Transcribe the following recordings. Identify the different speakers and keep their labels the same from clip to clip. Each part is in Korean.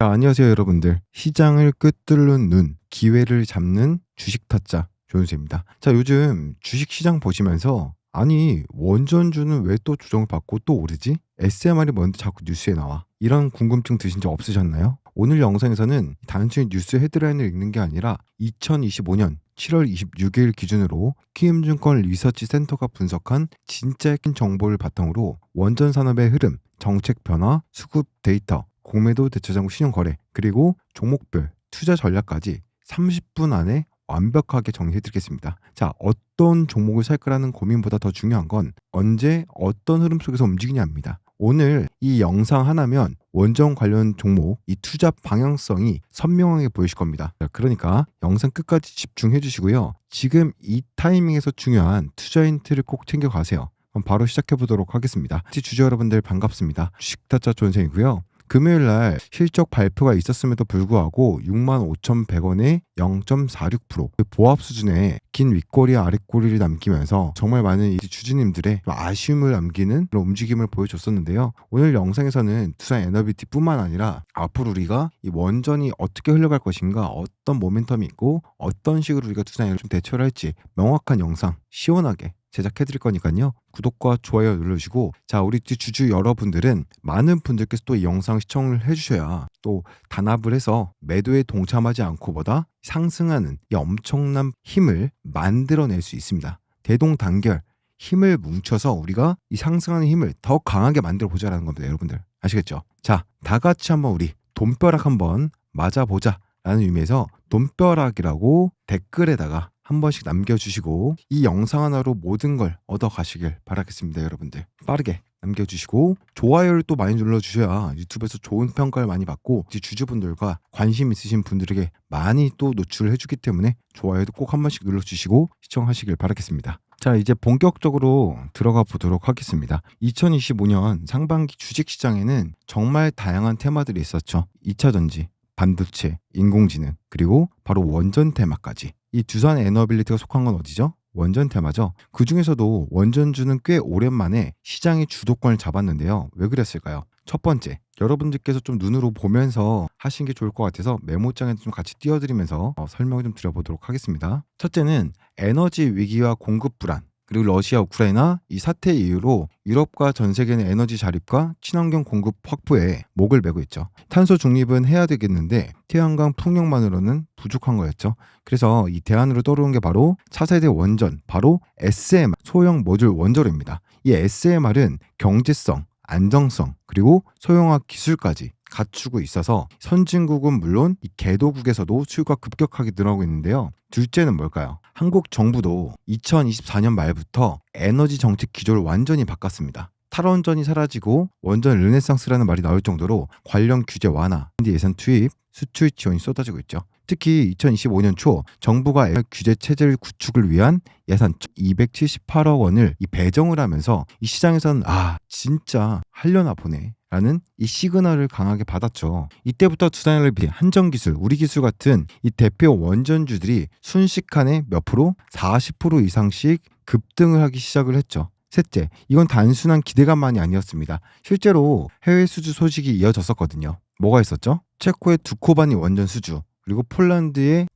Speaker 1: 자, 안녕하세요, 여러분들. 시장을 꿰뚫는 눈, 기회를 잡는 주식 타짜 조윤수입니다. 자, 요즘 주식 시장 보시면서 아니, 원전주는 왜 또 조정을 받고 또 오르지? SMR이 뭔데 자꾸 뉴스에 나와? 이런 궁금증 드신 적 없으셨나요? 오늘 영상에서는 단순히 뉴스 헤드라인을 읽는 게 아니라 2025년 7월 26일 기준으로 키움증권 리서치 센터가 분석한 진짜 핵심 정보를 바탕으로 원전 산업의 흐름, 정책 변화, 수급 데이터, 공매도 대체장부 신용거래, 그리고 종목별 투자 전략까지 30분 안에 완벽하게 정리해드리겠습니다. 자, 어떤 종목을 살까라는 고민보다 더 중요한 건 언제 어떤 흐름 속에서 움직이냐입니다. 오늘 이 영상 하나면 원전 관련 종목 이 투자 방향성이 선명하게 보이실 겁니다. 자, 그러니까 영상 끝까지 집중해 주시고요. 지금 이 타이밍에서 중요한 투자 힌트를 꼭 챙겨가세요. 그럼 바로 시작해 보도록 하겠습니다. 주주 여러분들 반갑습니다. 주식타짜 존생이고요. 금요일날 실적 발표가 있었음에도 불구하고 65,100원에 0.46% 보합 수준의 긴 윗꼬리 아랫꼬리를 남기면서 정말 많은 주주님들의 아쉬움을 남기는 그런 움직임을 보여줬었는데요. 오늘 영상에서는 투자 에너비티뿐만 아니라 앞으로 우리가 이 원전이 어떻게 흘러갈 것인가, 어떤 모멘텀이 있고 어떤 식으로 우리가 투자 에너비를 좀 대처를 할지 명확한 영상 시원하게 제작해 드릴 거니까요. 구독과 좋아요 눌러주시고, 자, 우리 주주 여러분들은 많은 분들께서 또 이 영상 시청을 해주셔야 또 단합을 해서 매도에 동참하지 않고보다 상승하는 이 엄청난 힘을 만들어낼 수 있습니다. 대동단결 힘을 뭉쳐서 우리가 이 상승하는 힘을 더 강하게 만들어 보자라는 겁니다. 여러분들 아시겠죠? 자, 다 같이 한번 우리 돈벼락 한번 맞아보자 라는 의미에서 돈벼락이라고 댓글에다가 한 번씩 남겨주시고 이 영상 하나로 모든 걸 얻어가시길 바라겠습니다. 여러분들 빠르게 남겨주시고 좋아요를 또 많이 눌러주셔야 유튜브에서 좋은 평가를 많이 받고 주주분들과 관심 있으신 분들에게 많이 또 노출을 해주기 때문에 좋아요도 꼭 한 번씩 눌러주시고 시청하시길 바라겠습니다. 자, 이제 본격적으로 들어가 보도록 하겠습니다. 2025년 상반기 주식시장에는 정말 다양한 테마들이 있었죠. 2차전지, 반도체, 인공지능, 그리고 바로 원전 테마까지. 이 두산 에너빌리티가 속한 건 어디죠? 원전 테마죠. 그 중에서도 원전주는 꽤 오랜만에 시장의 주도권을 잡았는데요. 왜 그랬을까요? 첫 번째, 여러분들께서 좀 눈으로 보면서 하시는 게 좋을 것 같아서 메모장에 좀 같이 띄워드리면서 설명을 좀 드려보도록 하겠습니다. 첫째는 에너지 위기와 공급 불안, 그리고 러시아, 우크라이나 이 사태 이후로 유럽과 전 세계는 에너지 자립과 친환경 공급 확보에 목을 메고 있죠. 탄소 중립은 해야 되겠는데 태양광 풍력만으로는 부족한 거였죠. 그래서 이 대안으로 떠오르는 게 바로 차세대 원전, 바로 SMR, 소형 모듈 원자로입니다. 이 SMR은 경제성, 안정성, 그리고 소형화 기술까지 갖추고 있어서 선진국은 물론 이 개도국에서도 수요가 급격하게 늘어나고 있는데요. 둘째는 뭘까요? 한국 정부도 2024년 말부터 에너지 정책 기조를 완전히 바꿨습니다. 탈원전이 사라지고 원전 르네상스라는 말이 나올 정도로 관련 규제 완화, 예산 투입, 수출 지원이 쏟아지고 있죠. 특히 2025년 초 정부가 규제 체제를 구축을 위한 예산 278억 원을 배정을 하면서 이 시장에서는 진짜 하려나 보네 라는 이 시그널을 강하게 받았죠. 이때부터 두산에너비, 한전기술, 우리기술 같은 이 대표 원전주들이 순식간에 몇 프로? 40% 이상씩 급등을 하기 시작을 했죠. 셋째, 이건 단순한 기대감만이 아니었습니다. 실제로 해외 수주 소식이 이어졌었거든요. 뭐가 있었죠? 체코의 두코바니 원전 수주, 그리고 폴란드,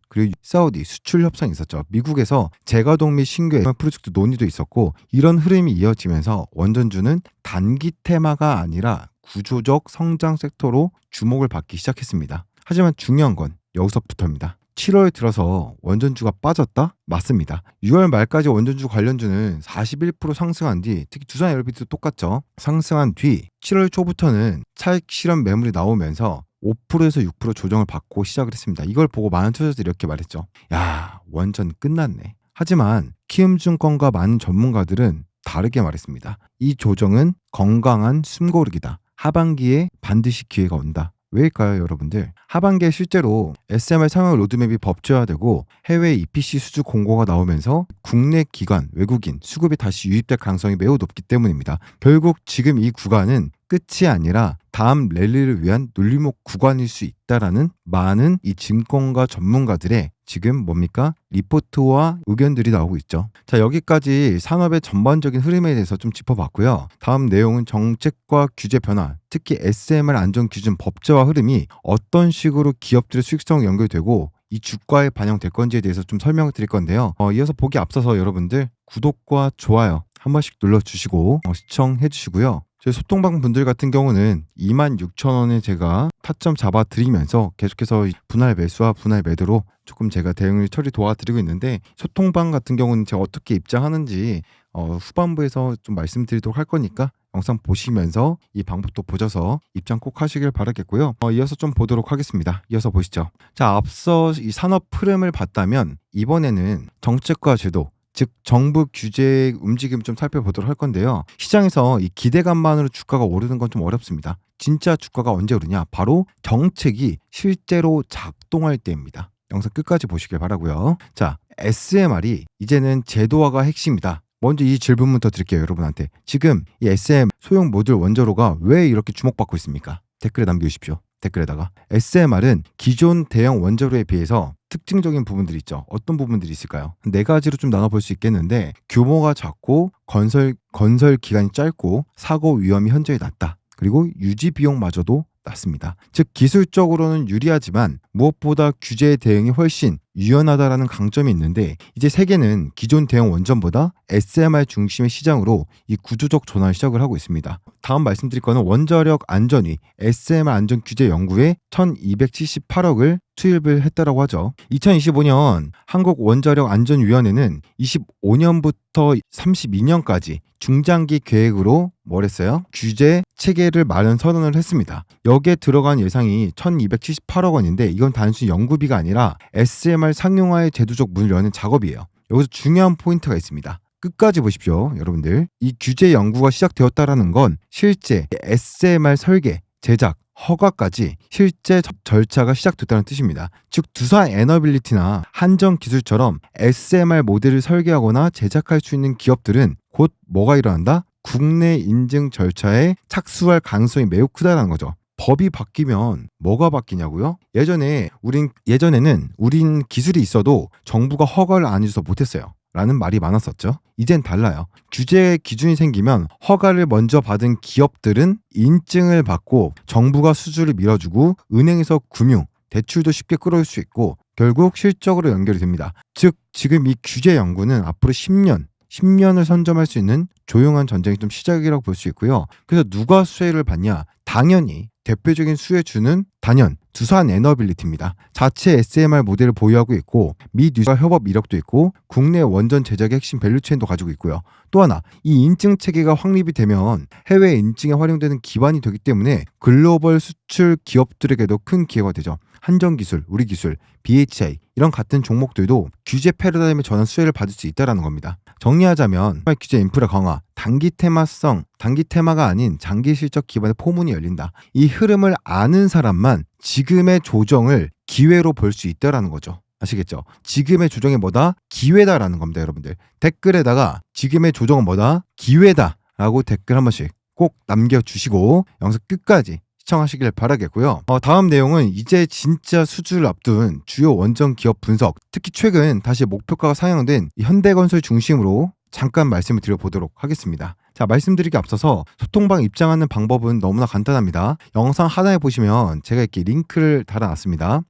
Speaker 1: 그리고 사우디 수출 협상이 있었죠. 미국에서 재가동 및 신규 프로젝트 논의도 있었고, 이런 흐름이 이어지면서 원전주는 단기 테마가 아니라 구조적 성장 섹터로 주목을 받기 시작했습니다. 하지만 중요한 건 여기서부터입니다. 7월 들어서 원전주가 빠졌다? 맞습니다. 6월 말까지 원전주 관련주는 41% 상승한 뒤, 특히 두산 에너비도 똑같죠. 상승한 뒤 7월 초부터는 차익 실현 매물이 나오면서 5%에서 6% 조정을 받고 시작을 했습니다. 이걸 보고 많은 투자자들이 이렇게 말했죠. 야, 원전 끝났네. 하지만 키움증권과 많은 전문가들은 다르게 말했습니다. 이 조정은 건강한 숨고르기다. 하반기에 반드시 기회가 온다. 왜일까요, 여러분들? 하반기에 실제로 SMR 상용 로드맵이 법제화되고 해외 EPC 수주 공고가 나오면서 국내 기관, 외국인, 수급이 다시 유입될 가능성이 매우 높기 때문입니다. 결국 지금 이 구간은 끝이 아니라 다음 랠리를 위한 눌림목 구간일 수 있다라는 많은 이 증권가 전문가들의 지금 뭡니까? 리포트와 의견들이 나오고 있죠. 자, 여기까지 산업의 전반적인 흐름에 대해서 좀 짚어봤고요. 다음 내용은 정책과 규제 변화, 특히 SMR 안전기준 법제화 흐름이 어떤 식으로 기업들의 수익성 연결되고 이 주가에 반영될 건지에 대해서 좀 설명을 드릴 건데요. 이어서 보기 앞서서 여러분들 구독과 좋아요 한 번씩 눌러주시고 시청해 주시고요. 저희 소통방 분들 같은 경우는 26,000원에 제가 타점 잡아드리면서 계속해서 분할 매수와 분할 매도로 조금 제가 대응을 처리 도와드리고 있는데, 소통방 같은 경우는 제가 어떻게 입장하는지 후반부에서 좀 말씀드리도록 할 거니까 영상 보시면서 이 방법도 보셔서 입장 꼭 하시길 바라겠고요. 이어서 좀 보도록 하겠습니다. 이어서 보시죠. 자, 앞서 이 산업 흐름을 봤다면 이번에는 정책과 제도, 즉 정부 규제의 움직임 좀 살펴보도록 할 건데요. 시장에서 이 기대감만으로 주가가 오르는 건 좀 어렵습니다. 진짜 주가가 언제 오르냐? 바로 정책이 실제로 작동할 때입니다. 영상 끝까지 보시길 바라고요. 자, SMR이 이제는 제도화가 핵심이다. 먼저 이 질문부터 드릴게요, 여러분한테. 지금 이 SM 소형 모듈 원자로가 왜 이렇게 주목받고 있습니까? 댓글에 남겨주십시오. 댓글에다가. SMR은 기존 대형 원자로에 비해서 특징적인 부분들이 있죠. 어떤 부분들이 있을까요? 네 가지로 좀 나눠볼 수 있겠는데, 규모가 작고 건설 기간이 짧고 사고 위험이 현저히 낮다. 그리고 유지 비용마저도 낮습니다. 즉 기술적으로는 유리하지만 무엇보다 규제 대응이 훨씬 유연하다라는 강점이 있는데, 이제 세계는 기존 대형 원전보다 SMR 중심의 시장으로 이 구조적 전환을 시작을 하고 있습니다. 다음 말씀드릴 거는 원자력 안전위 SMR 안전 규제 연구에 1278억을 투입을 했다라고 하죠. 2025년 한국원자력안전위원회는 25년부터 32년까지 중장기 계획으로 뭘 했어요? 규제 체계를 마련 선언을 했습니다. 여기에 들어간 예상이 1278억 원인데 이건 단순히 연구비가 아니라 SMR 상용화의 제도적 문을 여는 작업이에요. 여기서 중요한 포인트가 있습니다. 끝까지 보십시오, 여러분들. 이 규제 연구가 시작되었다라는 건 실제 SMR 설계, 제작, 허가까지 실제 절차가 시작됐다는 뜻입니다. 즉 두산 에너빌리티나 한전기술처럼 SMR 모델을 설계하거나 제작할 수 있는 기업들은 곧 뭐가 일어난다? 국내 인증 절차에 착수할 가능성이 매우 크다는 거죠. 법이 바뀌면 뭐가 바뀌냐고요? 예전에는 우린 기술이 있어도 정부가 허가를 안 해줘서 못했어요 라는 말이 많았었죠. 이젠 달라요. 규제 기준이 생기면 허가를 먼저 받은 기업들은 인증을 받고 정부가 수주를 밀어주고 은행에서 금융, 대출도 쉽게 끌어올 수 있고 결국 실적으로 연결이 됩니다. 즉 지금 이 규제 연구는 앞으로 10년을 선점할 수 있는 조용한 전쟁이 좀 시작이라고 볼 수 있고요. 그래서 누가 수혜를 받냐? 당연히 대표적인 수혜주는 단연 두산 에너빌리티입니다. 자체 SMR 모델을 보유하고 있고 미 뉴스와 협업 이력도 있고 국내 원전 제작의 핵심 밸류체인도 가지고 있고요. 또 하나, 이 인증 체계가 확립이 되면 해외 인증에 활용되는 기반이 되기 때문에 글로벌 수출 기업들에게도 큰 기회가 되죠. 한전기술, 우리기술, BHI 이런 같은 종목들도 규제 패러다임의 전환 수혜를 받을 수 있다는 겁니다. 정리하자면 규제 인프라 강화, 단기 테마가 아닌 장기 실적 기반의 포문이 열린다. 이 흐름을 아는 사람만 지금의 조정을 기회로 볼 수 있다라는 거죠. 아시겠죠? 지금의 조정이 뭐다? 기회다라는 겁니다, 여러분들. 댓글에다가 지금의 조정은 뭐다? 기회다 라고 댓글 한 번씩 꼭 남겨주시고 영상 끝까지 시청하시길 바라겠고요. 다음 내용은 이제 진짜 수주를 앞둔 주요 원전 기업 분석, 특히 최근 다시 목표가가 상향된 현대건설 중심으로 잠깐 말씀을 드려보도록 하겠습니다. 자, 말씀드리기 앞서서 소통방 입장하는 방법은 너무나 간단합니다. 영상 하단에 보시면 제가 이렇게 링크를 달아놨습니다.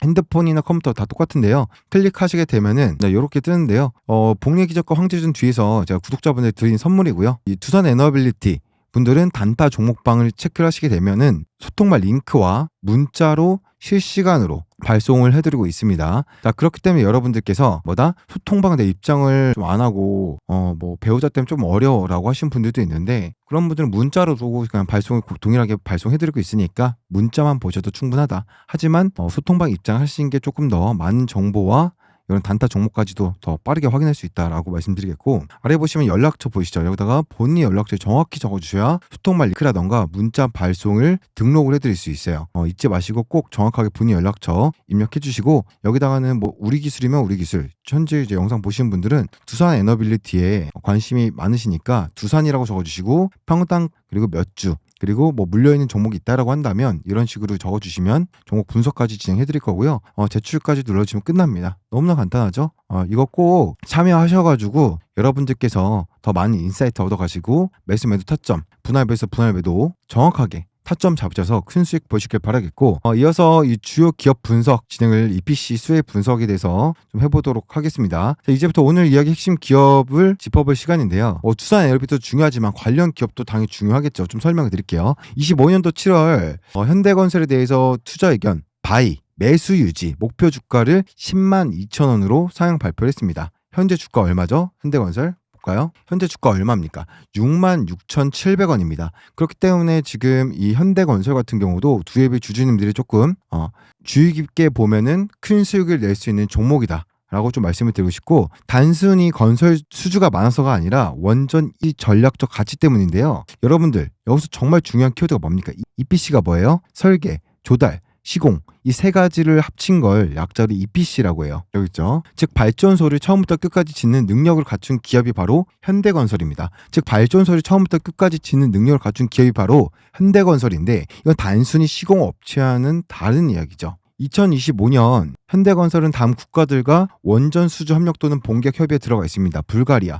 Speaker 1: 핸드폰이나 컴퓨터 다 똑같은데요. 클릭하시게 되면은 이렇게 뜨는데요. 복례 기적과 황제준 뒤에서 제가 구독자분들 드린 선물이고요. 이 두산 에너빌리티 분들은 단타 종목방을 체크를 하시게 되면은 소통방 링크와 문자로 실시간으로 발송을 해드리고 있습니다. 자, 그렇기 때문에 여러분들께서 소통방 내 입장을 좀 안 하고 배우자 때문에 좀 어려워라고 하시는 분들도 있는데, 그런 분들은 문자로 두고 그냥 발송을 동일하게 발송해드리고 있으니까 문자만 보셔도 충분하다. 하지만 소통방 입장하시는 게 조금 더 많은 정보와 이런 단타 종목까지도 더 빠르게 확인할 수 있다라고 말씀드리겠고, 아래 보시면 연락처 보이시죠? 여기다가 본인 연락처 정확히 적어주셔야 소통방 링크라던가 문자 발송을 등록을 해드릴 수 있어요. 잊지 마시고 꼭 정확하게 본인 연락처 입력해 주시고, 여기다가는 우리 기술이면 우리 기술, 현재 이제 영상 보시는 분들은 두산 에너빌리티에 관심이 많으시니까 두산이라고 적어주시고 평당 그리고 몇 주 그리고 뭐 물려있는 종목이 있다라고 한다면 이런 식으로 적어주시면 종목 분석까지 진행해 드릴 거고요. 제출까지 눌러주시면 끝납니다. 너무나 간단하죠? 이거 꼭 참여하셔가지고 여러분들께서 더 많은 인사이트 얻어가시고 매수 매도 타점, 분할 매수 분할 매도 정확하게 타점 잡으셔서 큰 수익 보시길 바라겠고, 이어서 이 주요 기업 분석 진행을 EPC 수혜 분석에 대해서 좀 해보도록 하겠습니다. 자, 이제부터 오늘 이야기 핵심 기업을 짚어볼 시간인데요. 두산 에너비도 중요하지만 관련 기업도 당연히 중요하겠죠. 좀 설명을 드릴게요. 25년도 7월 현대건설에 대해서 투자 의견 바이 매수 유지 목표 주가를 10만 2천 원으로 상향 발표를 했습니다. 현재 주가 얼마죠? 현대건설 볼까요? 현재 주가 얼마입니까? 66,700원입니다. 그렇기 때문에 지금 이 현대건설 같은 경우도 두앱의 주주님들이 조금 주의 깊게 보면은 큰 수익을 낼 수 있는 종목이다 라고 좀 말씀을 드리고 싶고, 단순히 건설 수주가 많아서가 아니라 원전 이 전략적 가치 때문인데요. 여러분들 여기서 정말 중요한 키워드가 뭡니까? EPC가 뭐예요? 설계, 조달, 시공, 이 세 가지를 합친 걸 약자로 EPC라고 해요. 여기 있죠. 즉 발전소를 처음부터 끝까지 짓는 능력을 갖춘 기업이 바로 현대건설입니다. 즉 발전소를 처음부터 끝까지 짓는 능력을 갖춘 기업이 바로 현대건설인데, 이건 단순히 시공업체와는 다른 이야기죠. 2025년 현대건설은 다음 국가들과 원전 수주 협력 또는 본격 협의에 들어가 있습니다. 불가리아,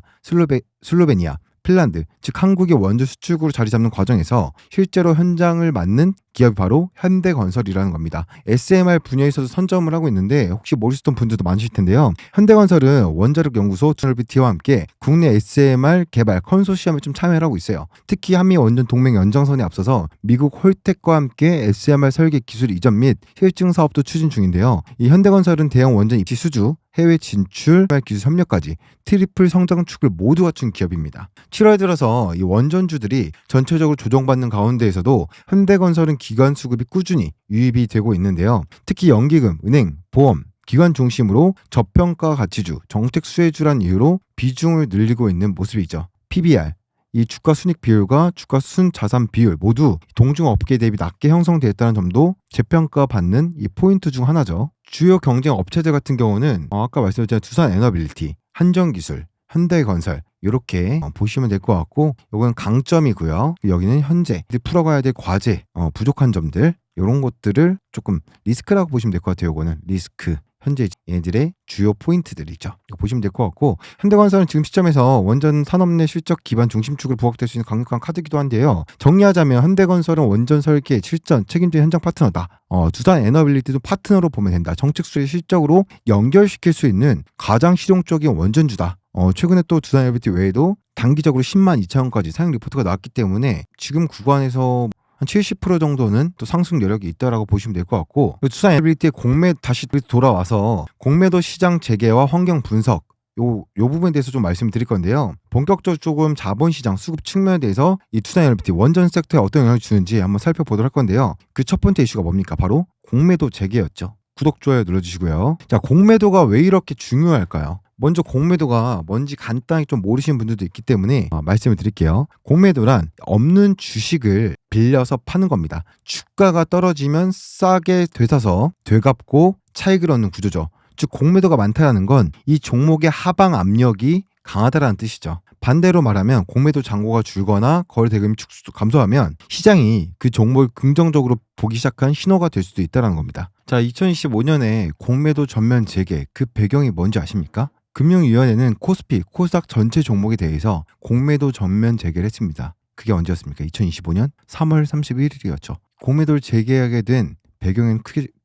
Speaker 1: 슬로베니아, 핀란드, 즉 한국의 원전 수출국으로 자리 잡는 과정에서 실제로 현장을 맡는 기업이 바로 현대건설이라는 겁니다. SMR 분야에서도 선점을 하고 있는데 혹시 모르시던 분들도 많으실 텐데요. 현대건설은 원자력 연구소 투널비티와 함께 국내 SMR 개발 컨소시엄에 좀 참여를 하고 있어요. 특히 한미 원전 동맹 연장선에 앞서서 미국 홀텍과 함께 SMR 설계 기술 이전 및 실증 사업도 추진 중인데요. 이 현대건설은 대형 원전 입지 수주, 해외 진출, 기술 협력까지 트리플 성장축을 모두 갖춘 기업입니다. 7월 들어서 이 원전주들이 전체적으로 조정받는 가운데에서도 현대건설은 기관 수급이 꾸준히 유입이 되고 있는데요. 특히 연기금, 은행, 보험, 기관 중심으로 저평가 가치주, 정책 수혜주란 이유로 비중을 늘리고 있는 모습이죠. PBR, 이 주가 순익 비율과 주가 순 자산 비율 모두 동중 업계 대비 낮게 형성되었다는 점도 재평가 받는 이 포인트 중 하나죠. 주요 경쟁 업체들 같은 경우는 아까 말씀드렸던 두산 에너빌리티, 한전기술, 현대건설 이렇게 보시면 될 것 같고, 이건 강점이고요. 여기는 현재 풀어가야 될 과제, 부족한 점들 이런 것들을 조금 리스크라고 보시면 될 것 같아요. 이거는 리스크. 현재 얘들의 주요 포인트들이죠. 이거 보시면 될 것 같고, 현대건설은 지금 시점에서 원전 산업 내 실적 기반 중심축을 부각될 수 있는 강력한 카드이기도 한데요. 정리하자면 현대건설은 원전 설계, 실전, 책임진 현장 파트너다. 두산 에너빌리티도 파트너로 보면 된다. 정책 수혜 실적으로 연결시킬 수 있는 가장 실용적인 원전주다. 최근에 또 두산 에너빌리티 외에도 단기적으로 10만 2천 원까지 사용 리포트가 나왔기 때문에 지금 구간에서 한 70% 정도는 또 상승 여력이 있다라고 보시면 될 것 같고, 두산 에너빌리티의 공매 다시 돌아와서 공매도 시장 재개와 환경 분석 요 부분에 대해서 좀 말씀드릴 건데요. 본격적으로 조금 자본시장 수급 측면에 대해서 이 두산 에너빌리티 원전 섹터에 어떤 영향을 주는지 한번 살펴보도록 할 건데요. 그 첫 번째 이슈가 뭡니까? 바로 공매도 재개였죠. 구독, 좋아요 눌러주시고요. 자, 공매도가 왜 이렇게 중요할까요? 먼저 공매도가 뭔지 간단히 좀 모르시는 분들도 있기 때문에 말씀을 드릴게요. 공매도란 없는 주식을 빌려서 파는 겁니다. 주가가 떨어지면 싸게 되사서 되갚고 차익을 얻는 구조죠. 즉 공매도가 많다는 건 이 종목의 하방 압력이 강하다라는 뜻이죠. 반대로 말하면 공매도 잔고가 줄거나 거래 대금이 감소하면 시장이 그 종목을 긍정적으로 보기 시작한 신호가 될 수도 있다는 겁니다. 자, 2025년에 공매도 전면 재개, 그 배경이 뭔지 아십니까? 금융위원회는 코스피, 코스닥 전체 종목에 대해서 공매도 전면 재개를 했습니다. 그게 언제였습니까? 2025년 3월 31일이었죠. 공매도를 재개하게 된 배경에는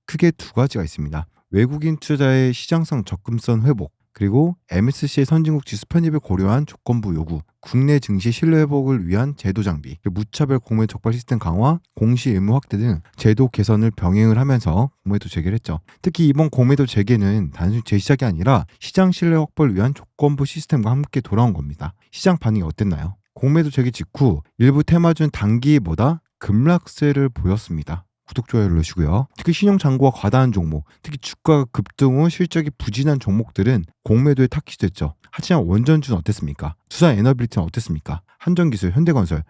Speaker 1: 크게 두 가지가 있습니다. 외국인 투자의 시장성 접근성 회복, 그리고 MSCI 선진국 지수 편입을 고려한 조건부 요구, 국내 증시 신뢰 회복을 위한 제도 장비, 무차별 공매도 적발 시스템 강화, 공시 의무 확대 등 제도 개선을 병행을 하면서 공매도 재개를 했죠. 특히 이번 공매도 재개는 단순히 재시작이 아니라 시장 신뢰 확보를 위한 조건부 시스템과 함께 돌아온 겁니다. 시장 반응이 어땠나요? 공매도 재개 직후 일부 테마주는 단기보다 급락세를 보였습니다. 구독, 좋아요 눌러주시고요. 특히 신용 잔고가 과다한 종목, 특히 주가가 급등 후 실적이 부진한 종목들은 공매도에 타깃됐죠. 하지만 원전주는 어땠습니까? 두산 에너빌리티는 어땠습니까? 한전기술, 현대건설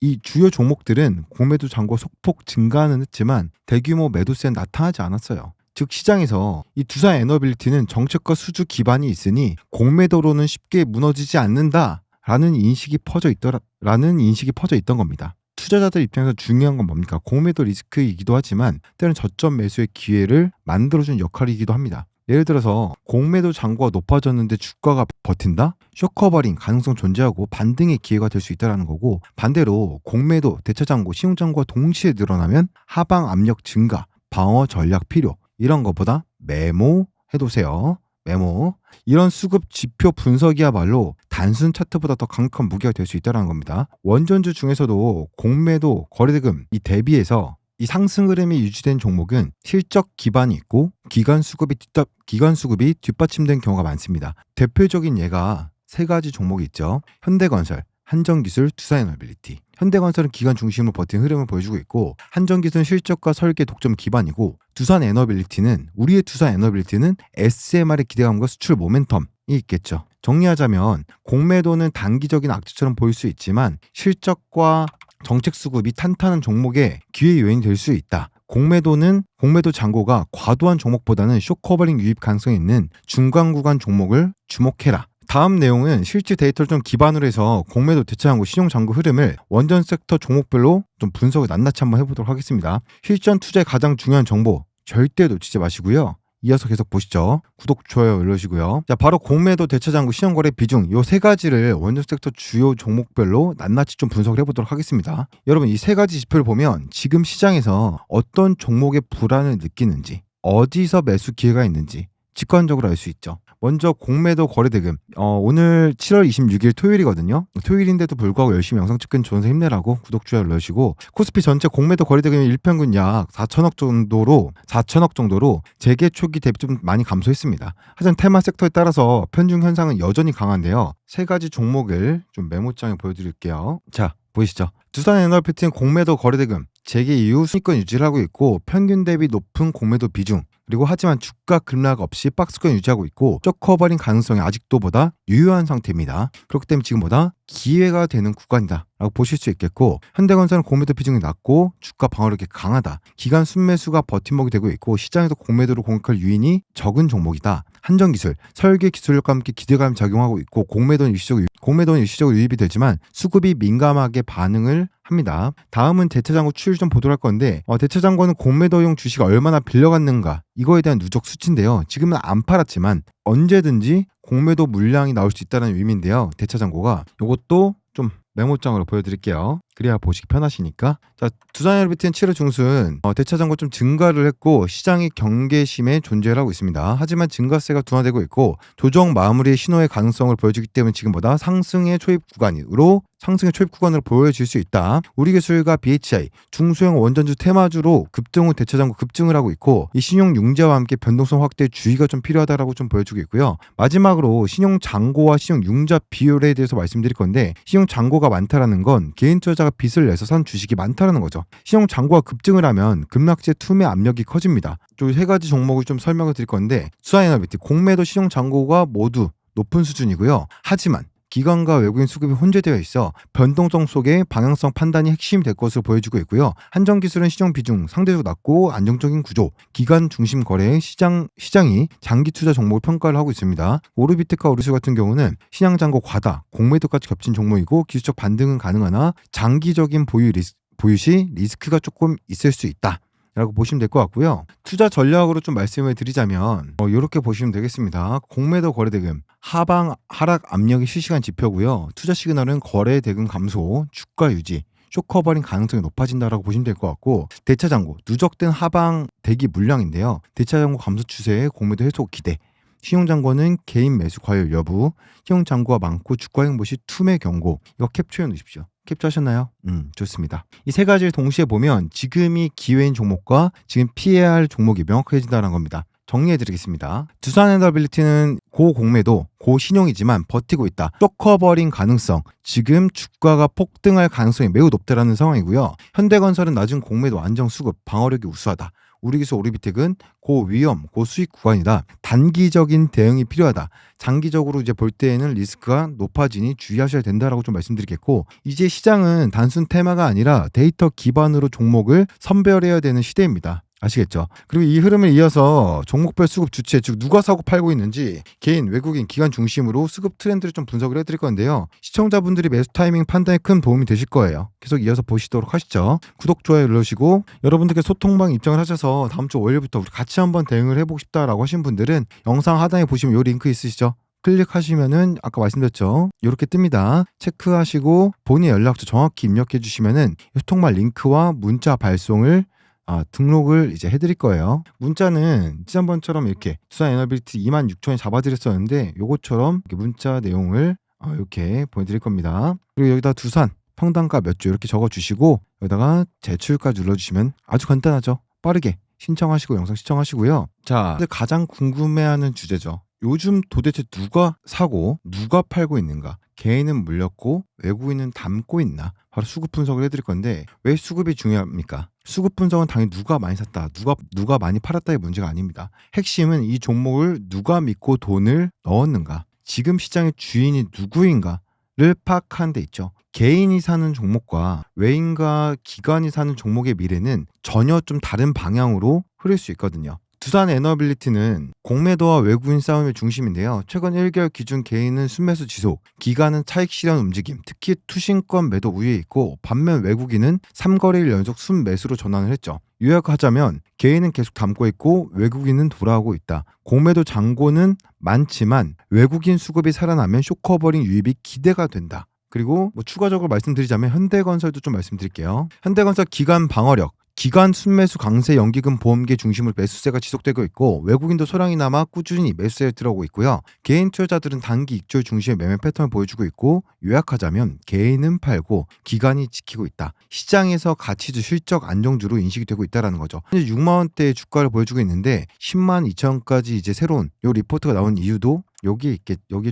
Speaker 1: 이 주요 종목들은 공매도 잔고가 소폭 증가는 했지만 대규모 매도세는 나타나지 않았어요. 즉 시장에서 이 두산 에너빌리티는 정책과 수주 기반이 있으니 공매도로는 쉽게 무너지지 않는다라는 인식이 퍼져 있던 겁니다. 투자자들 입장에서 중요한 건 뭡니까? 공매도 리스크이기도 하지만 때로는 저점 매수의 기회를 만들어주는 역할이기도 합니다. 예를 들어서 공매도 잔고가 높아졌는데 주가가 버틴다? 쇼커버링 가능성 존재하고 반등의 기회가 될 수 있다는 거고, 반대로 공매도, 대차 잔고, 신용 잔고가 동시에 늘어나면 하방 압력 증가, 방어 전략 필요, 이런 것보다 메모해두세요. 메모. 이런 수급 지표 분석이야말로 단순 차트보다 더 강력한 무기가 될 수 있다는 겁니다. 원전주 중에서도 공매도, 거래대금 이 대비해서 이 상승 흐름이 유지된 종목은 실적 기반이 있고 기관 수급이 뒷받침된 경우가 많습니다. 대표적인 예가 세 가지 종목이 있죠. 현대건설, 한전기술, 두산에너빌리티. 현대건설은 기관 중심으로 버틴 흐름을 보여주고 있고, 한전기술은 실적과 설계 독점 기반이고, 우리의 두산에너빌리티는 SMR의 기대감과 수출 모멘텀이 있겠죠. 정리하자면 공매도는 단기적인 악재처럼 보일 수 있지만 실적과 정책 수급이 탄탄한 종목의 기회 요인이 될 수 있다. 공매도 잔고가 과도한 종목보다는 쇼커버링 유입 가능성이 있는 중간 구간 종목을 주목해라. 다음 내용은 실제 데이터를 좀 기반으로 해서 공매도, 대차 잔고, 신용 잔고 흐름을 원전 섹터 종목별로 좀 분석을 낱낱이 한번 해보도록 하겠습니다. 실전 투자의 가장 중요한 정보 절대 놓치지 마시고요. 이어서 계속 보시죠. 구독, 좋아요 눌러주시고요. 자, 바로 공매도, 대차 잔고, 신용 거래 비중 요 세 가지를 원전 섹터 주요 종목별로 낱낱이 좀 분석을 해보도록 하겠습니다. 여러분, 이 세 가지 지표를 보면 지금 시장에서 어떤 종목의 불안을 느끼는지, 어디서 매수 기회가 있는지 직관적으로 알 수 있죠. 먼저 공매도 거래대금, 오늘 7월 26일 토요일이거든요. 토요일인데도 불구하고 열심히 영상 찍은 조선생 힘내라고 구독, 좋아요 눌러주시고, 코스피 전체 공매도 거래대금이 일평균 약 4천억 정도로 재개 초기 대비 좀 많이 감소했습니다. 하지만 테마 섹터에 따라서 편중 현상은 여전히 강한데요. 세 가지 종목을 좀 메모장에 보여드릴게요. 자, 보이시죠? 두산에너빌리티는 공매도 거래대금 재개 이후 순위권 유지를 하고 있고, 평균 대비 높은 공매도 비중, 그리고 하지만 주가 급락 없이 박스권 유지하고 있고 쇼커버링 가능성이 아직도 보다 유효한 상태입니다. 그렇기 때문에 지금보다 기회가 되는 구간이다 라고 보실 수 있겠고, 현대건설은 공매도 비중이 낮고 주가 방어력이 강하다. 기간 순매수가 버팀목이 되고 있고 시장에서 공매도로 공격할 유인이 적은 종목이다. 한전기술, 설계 기술력과 함께 기대감이 작용하고 있고 공매도는 일시적으로 유입이 되지만 수급이 민감하게 반응을 합니다. 다음은 대차잔고 추이를 좀 보도록 할 건데, 대차잔고는 공매도용 주식을 얼마나 빌려갔는가, 이거에 대한 누적 수치인데요. 지금은 안 팔았지만 언제든지 공매도 물량이 나올 수 있다는 의미인데요. 대차잔고가 이것도 좀 메모장으로 보여드릴게요. 그래야 보시기 편하시니까. 자, 두산에너빌리티는 7월 중순 대차잔고 좀 증가를 했고 시장의 경계심에 존재를 하고 있습니다. 하지만 증가세가 둔화되고 있고 조정 마무리의 신호의 가능성을 보여주기 때문에 지금보다 상승의 초입 구간으로 보여질 수 있다. 우리기술과 BHI, 중소형 원전주 테마주로 급등 후 대차잔고 급증을 하고 있고, 이 신용 융자와 함께 변동성 확대에 주의가 좀 필요하다라고 좀 보여주고 있고요. 마지막으로 신용 잔고와 신용 융자 비율에 대해서 말씀드릴 건데, 신용 잔고가 많다라는 건 개인 투자자가 빚을 내서 산 주식이 많다라는 거죠. 신용 잔고가 급증을 하면 급락세 투매 압력이 커집니다. 이 세 가지 종목을 좀 설명을 드릴 건데, 두산에너빌리티 공매도 신용 잔고가 모두 높은 수준이고요. 하지만 기관과 외국인 수급이 혼재되어 있어 변동성 속에 방향성 판단이 핵심이 될 것으로 보여지고 있고요. 한전기술은 시장 비중 상대적으로 낮고 안정적인 구조, 기관 중심 거래 시장이 장기 투자 종목을 평가를 하고 있습니다. 오르비텍과 오르스 같은 경우는 신용 잔고 과다, 공매도까지 겹친 종목이고 기술적 반등은 가능하나 장기적인 보유 시 리스크가 조금 있을 수 있다 라고 보시면 될 것 같고요. 투자 전략으로 좀 말씀을 드리자면 이렇게 보시면 되겠습니다. 공매도 거래대금 하방 하락 압력이 실시간 지표고요. 투자 시그널은 거래대금 감소, 주가 유지, 쇼커버링 가능성이 높아진다라고 보시면 될 것 같고, 대차잔고 누적된 하방 대기 물량인데요. 대차잔고 감소 추세에 공매도 해소 기대, 신용잔고는 개인 매수 과열 여부, 신용잔고가 많고 주가 행보 시 투매 경고, 이거 캡처해 놓으십시오. 캡처하셨나요? 좋습니다. 이 세 가지를 동시에 보면 지금이 기회인 종목과 지금 피해야 할 종목이 명확해진다는 겁니다. 정리해드리겠습니다. 두산에너빌리티는 고공매도, 고신용이지만 버티고 있다. 쇼커버링 가능성, 지금 주가가 폭등할 가능성이 매우 높다라는 상황이고요. 현대건설은 낮은 공매도, 안정수급, 방어력이 우수하다. 우리기술, 오리비텍은 고위험, 고수익 구간이다. 단기적인 대응이 필요하다. 장기적으로 이제 볼 때에는 리스크가 높아지니 주의하셔야 된다라고 좀 말씀드리겠고, 이제 시장은 단순 테마가 아니라 데이터 기반으로 종목을 선별해야 되는 시대입니다. 아시겠죠? 그리고 이 흐름을 이어서 종목별 수급 주체, 즉 누가 사고 팔고 있는지 개인, 외국인, 기관 중심으로 수급 트렌드를 좀 분석을 해드릴 건데요. 시청자분들이 매수 타이밍 판단에 큰 도움이 되실 거예요. 계속 이어서 보시도록 하시죠. 구독, 좋아요 눌러주시고, 여러분들께 소통방 입장을 하셔서 다음 주 월요일부터 우리 같이 한번 대응을 해보고 싶다라고 하신 분들은 영상 하단에 보시면 요 링크 있으시죠? 클릭하시면은 아까 말씀드렸죠, 이렇게 뜨입니다. 체크하시고 본인 연락처 정확히 입력해 주시면은 소통방 링크와 문자 발송을 등록을 이제 해드릴 거예요. 문자는 지난번처럼 이렇게 두산 에너빌리티 26,000원 잡아드렸었는데 요것처럼 이렇게 문자 내용을 이렇게 보내드릴 겁니다. 그리고 여기다 두산 평단가 몇 주 이렇게 적어주시고 여기다가 제출까지 눌러주시면 아주 간단하죠. 빠르게 신청하시고 영상 시청하시고요. 자, 근데 가장 궁금해하는 주제죠. 요즘 도대체 누가 사고 누가 팔고 있는가? 개인은 물렸고 외국인은 담고 있나? 바로 수급 분석을 해드릴 건데, 왜 수급이 중요합니까? 수급 분석은 당연히 누가 많이 샀다, 누가 많이 팔았다의 문제가 아닙니다. 핵심은 이 종목을 누가 믿고 돈을 넣었는가, 지금 시장의 주인이 누구인가를 파악하는 데 있죠. 개인이 사는 종목과 외인과 기관이 사는 종목의 미래는 전혀 좀 다른 방향으로 흐를 수 있거든요. 두산 에너빌리티는 공매도와 외국인 싸움의 중심인데요. 최근 1개월 기준 개인은 순매수 지속, 기관은 차익 실현 움직임, 특히 투신권 매도 우위에 있고, 반면 외국인은 3거래일 연속 순매수로 전환을 했죠. 요약하자면 개인은 계속 담고 있고 외국인은 돌아오고 있다. 공매도 잔고는 많지만 외국인 수급이 살아나면 쇼커버링 유입이 기대가 된다. 그리고 추가적으로 말씀드리자면 현대건설도 좀 말씀드릴게요. 현대건설 기관 방어력, 기관 순매수 강세 연기금 보험계 중심으로 매수세가 지속되고 있고, 외국인도 소량이나마 꾸준히 매수세에 들어오고 있고요. 개인 투자자들은 단기 익절 중심의 매매 패턴을 보여주고 있고, 요약하자면 개인은 팔고 기관이 지키고 있다. 시장에서 가치주 실적 안정주로 인식이 되고 있다는 거죠. 현재 6만 원대의 주가를 보여주고 있는데 10만 2천까지 이제 새로운 요 리포트가 나온 이유도 여기에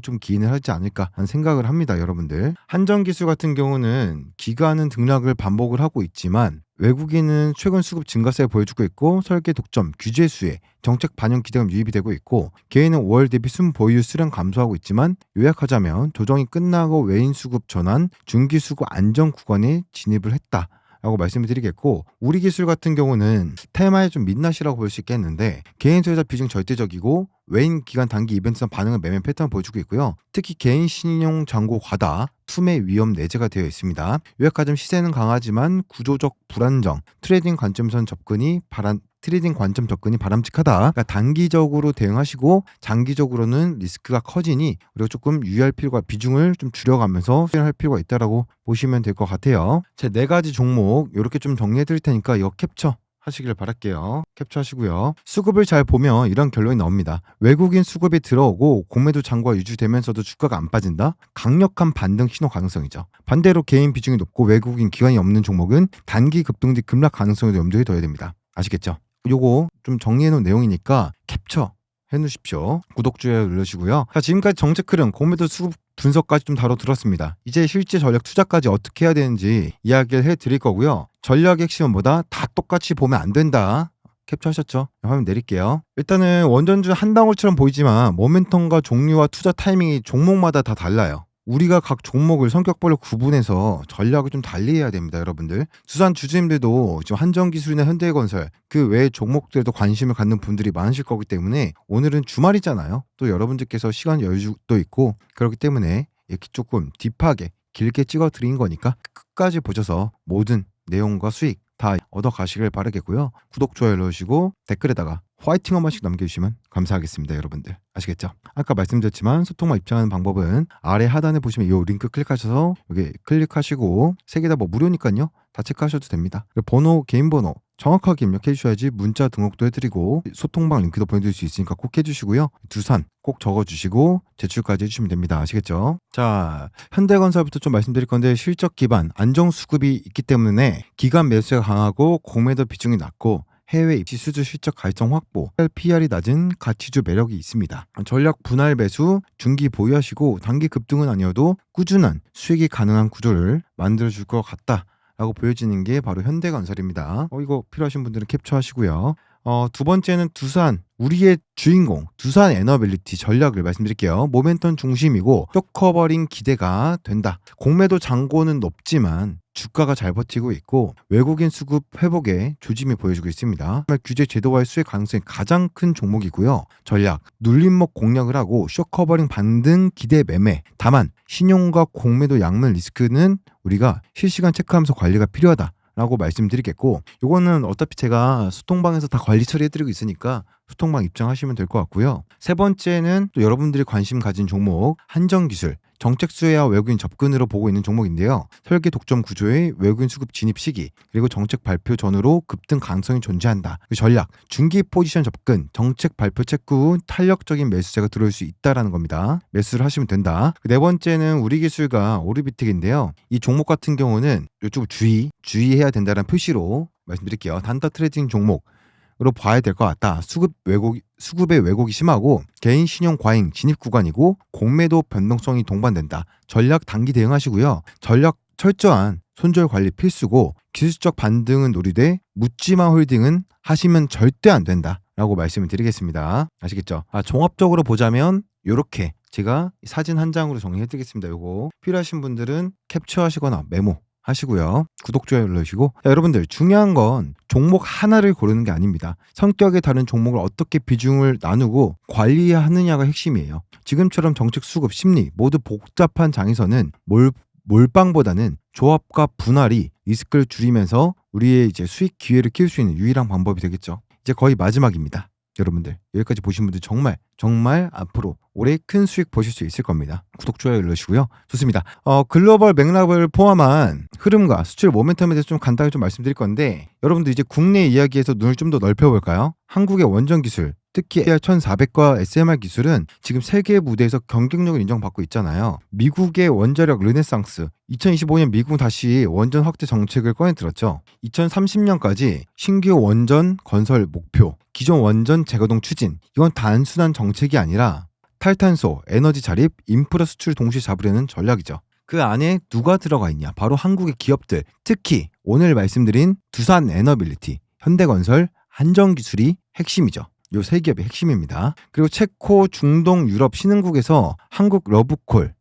Speaker 1: 좀 기인을 하지 않을까 하는 생각을 합니다, 여러분들. 한전기술 같은 경우는 기관은 등락을 반복을 하고 있지만 외국인은 최근 수급 증가세를 보여주고 있고, 설계 독점, 규제 수혜, 정책 반영 기대감 유입이 되고 있고, 개인은 5월 대비 순 보유 수량 감소하고 있지만 요약하자면 조정이 끝나고 외인 수급 전환, 중기 수급 안정 구간에 진입을 했다 라고 말씀을 드리겠고, 우리기술 같은 경우는 테마의 좀 민낯이라고 볼 수 있겠는데, 개인 투자자 비중 절대적이고 외인 기관 단기 이벤트성 반응을 매매 패턴을 보여주고 있고요. 특히 개인 신용 잔고 과다, 투매 위험 내재가 되어 있습니다. 요약하자면 시세는 강하지만 구조적 불안정, 트레이딩 관점 접근이 바람직하다. 그러니까 단기적으로 대응하시고 장기적으로는 리스크가 커지니 우리가 조금 유의할 필요가, 비중을 좀 줄여가면서 수행할 필요가 있다라고 보시면 될 것 같아요. 제 4가지 종목 이렇게 좀 정리해 드릴 테니까 이거 캡처 하시길 바랄게요. 캡처하시고요. 수급을 잘 보면 이런 결론이 나옵니다. 외국인 수급이 들어오고 공매도 잔고가 유지되면서도 주가가 안 빠진다? 강력한 반등 신호 가능성이죠. 반대로 개인 비중이 높고 외국인 기관이 없는 종목은 단기 급등 뒤 급락 가능성에도 염두에 둬야 됩니다. 아시겠죠? 요거 좀 정리해놓은 내용이니까 캡처 해놓으십시오. 구독, 좋아요 눌러주시고요. 자, 지금까지 정책 흐름, 공매도 수급 분석까지 좀 다뤄들었습니다. 이제 실제 전략 투자까지 어떻게 해야 되는지 이야기를 해드릴 거고요. 전략의 핵심은 뭐다? 다 똑같이 보면 안 된다. 캡처하셨죠? 화면 내릴게요. 일단은 원전주 한 방울처럼 보이지만 모멘텀과 종류와 투자 타이밍이 종목마다 다 달라요. 우리가 각 종목을 성격별로 구분해서 전략을 좀 달리 해야 됩니다, 여러분들. 두산 주주님들도 지금 한전기술이나 현대건설 그 외의 종목들도 관심을 갖는 분들이 많으실 거기 때문에, 오늘은 주말이잖아요. 또 여러분들께서 시간 여유도 있고 그렇기 때문에 이렇게 조금 딥하게 길게 찍어 드린 거니까 끝까지 보셔서 모든 내용과 수익 다 얻어 가시길 바라겠고요. 구독, 좋아요 눌러주시고 댓글에다가 화이팅 한 번씩 남겨주시면 감사하겠습니다, 여러분들. 아시겠죠? 아까 말씀드렸지만 소통만 입장하는 방법은 아래 하단에 보시면 이 링크 클릭하셔서 여기 클릭하시고 3개 다 무료니까요. 다 체크하셔도 됩니다. 번호, 개인 번호 정확하게 입력해 주셔야지 문자 등록도 해드리고 소통방 링크도 보내드릴 수 있으니까 꼭 해주시고요. 두산 꼭 적어주시고 제출까지 해주시면 됩니다. 아시겠죠? 자, 현대건설부터 좀 말씀드릴 건데, 실적 기반 안정수급이 있기 때문에 기관 매수가 강하고 공매도 비중이 낮고 해외 입시 수주 실적 가능성 확보, PR이 낮은 가치주 매력이 있습니다. 전략 분할 매수, 중기 보유하시고 단기 급등은 아니어도 꾸준한 수익이 가능한 구조를 만들어줄 것 같다 라고 보여지는 게 바로 현대건설입니다. 이거 필요하신 분들은 캡처하시고요. 두 번째는 두산, 우리의 주인공 두산 에너빌리티 전략을 말씀드릴게요. 모멘텀 중심이고 쇼커버링 기대가 된다. 공매도 잔고는 높지만 주가가 잘 버티고 있고 외국인 수급 회복에 조짐이 보여주고 있습니다. 규제 제도화의 수혜 가능성이 가장 큰 종목이고요. 전략, 눌림목 공략을 하고 쇼커버링 반등 기대 매매. 다만 신용과 공매도 양면 리스크는 우리가 실시간 체크하면서 관리가 필요하다 라고 말씀드리겠고, 요거는 어차피 제가 소통방에서 다 관리 처리해드리고 있으니까 소통방 입장하시면 될 것 같고요. 세 번째는 또 여러분들이 관심 가진 종목, 한정기술. 정책 수혜와 외국인 접근으로 보고 있는 종목인데요. 설계 독점 구조의 외국인 수급 진입 시기, 그리고 정책 발표 전후로 급등 가능성이 존재한다. 전략, 중기 포지션 접근, 정책 발표 체크 후 탄력적인 매수세가 들어올 수 있다라는 겁니다. 매수를 하시면 된다. 네 번째는 우리기술과 오르비텍인데요. 이 종목 같은 경우는 이쪽 주의해야 된다는 표시로 말씀드릴게요. 단타 트레이딩 종목으로 봐야 될 것 같다. 수급의 왜곡이 심하고 개인 신용 과잉 진입 구간이고 공매도 변동성이 동반된다. 전략 단기 대응하시고요. 전략 철저한 손절 관리 필수고 기술적 반등은 노리되 묻지마 홀딩은 하시면 절대 안 된다라고 말씀을 드리겠습니다. 아시겠죠? 종합적으로 보자면 이렇게 제가 사진 한 장으로 정리해드리겠습니다. 요거 필요하신 분들은 캡처하시거나 메모 하시고요. 구독, 좋아요 눌러주시고. 여러분들 중요한 건 종목 하나를 고르는 게 아닙니다. 성격에 다른 종목을 어떻게 비중을 나누고 관리하느냐가 핵심이에요. 지금처럼 정책 수급, 심리 모두 복잡한 장에서는 몰빵보다는 조합과 분할이 리스크를 줄이면서 우리의 이제 수익 기회를 키울 수 있는 유일한 방법이 되겠죠. 이제 거의 마지막입니다. 여러분들 여기까지 보신 분들 정말 앞으로 올해 큰 수익 보실 수 있을 겁니다. 구독, 좋아요 눌러주시고요. 좋습니다. 글로벌 맥락을 포함한 흐름과 수출 모멘텀에 대해서 좀 간단히 좀 말씀드릴 건데, 여러분들 이제 국내 이야기에서 눈을 좀 더 넓혀볼까요? 한국의 원전 기술, 특히 AR1400과 SMR 기술은 지금 세계 무대에서 경쟁력을 인정받고 있잖아요. 미국의 원자력 르네상스, 2025년 미국은 다시 원전 확대 정책을 꺼내들었죠. 2030년까지 신규 원전 건설 목표, 기존 원전 재가동 추진, 이건 단순한 정책이 아니라 탈탄소, 에너지 자립, 인프라 수출 동시에 잡으려는 전략이죠. 그 안에 누가 들어가 있냐? 바로 한국의 기업들, 특히 오늘 말씀드린 두산 에너빌리티, 현대건설, 한정기술이 핵심이죠. 요 세 기업의 핵심입니다. 그리고 체코, 중동, 유럽 신흥국에서 한국 러브콜,